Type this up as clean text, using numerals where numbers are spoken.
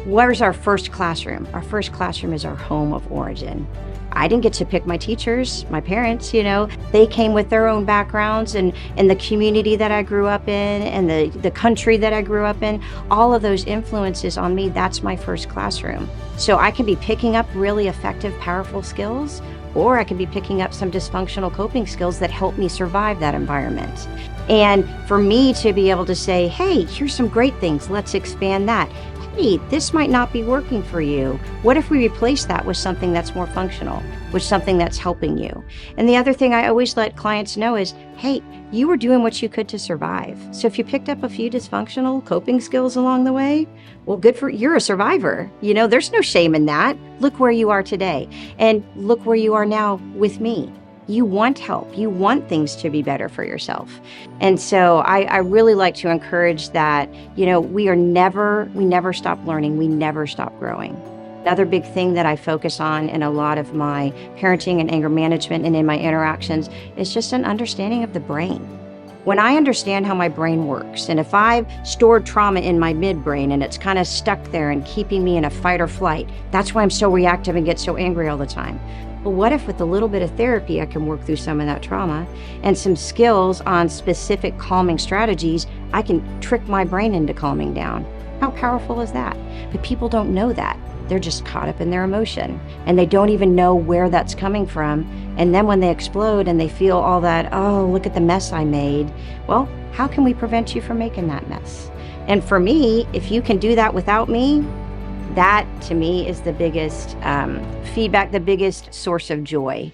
Where's our first classroom? Our first classroom is our home of origin. I didn't get to pick my teachers, my parents, they came with their own backgrounds and the community that I grew up in and the country that I grew up in, all of those influences on me, that's my first classroom. So I can be picking up really effective, powerful skills, or I can be picking up some dysfunctional coping skills that help me survive that environment. And for me to be able to say, hey, here's some great things, let's expand that. Hey, this might not be working for you. What if we replace that with something that's more functional, with something that's helping you? And the other thing I always let clients know is, hey, you were doing what you could to survive. So if you picked up a few dysfunctional coping skills along the way, well, you're a survivor. There's no shame in that. Look where you are today and look where you are now with me. You want help. You want things to be better for yourself. And so I really like to encourage that, we never stop learning. We never stop growing. Another big thing that I focus on in a lot of my parenting and anger management and in my interactions is just an understanding of the brain. When I understand how my brain works, and if I've stored trauma in my midbrain and it's kind of stuck there and keeping me in a fight or flight, that's why I'm so reactive and get so angry all the time. But what if with a little bit of therapy, I can work through some of that trauma and some skills on specific calming strategies, I can trick my brain into calming down. How powerful is that? But people don't know that. They're just caught up in their emotion and they don't even know where that's coming from. And then when they explode and they feel all that, oh, look at the mess I made. Well, how can we prevent you from making that mess? And for me, if you can do that without me, that to me is the biggest feedback, the biggest source of joy.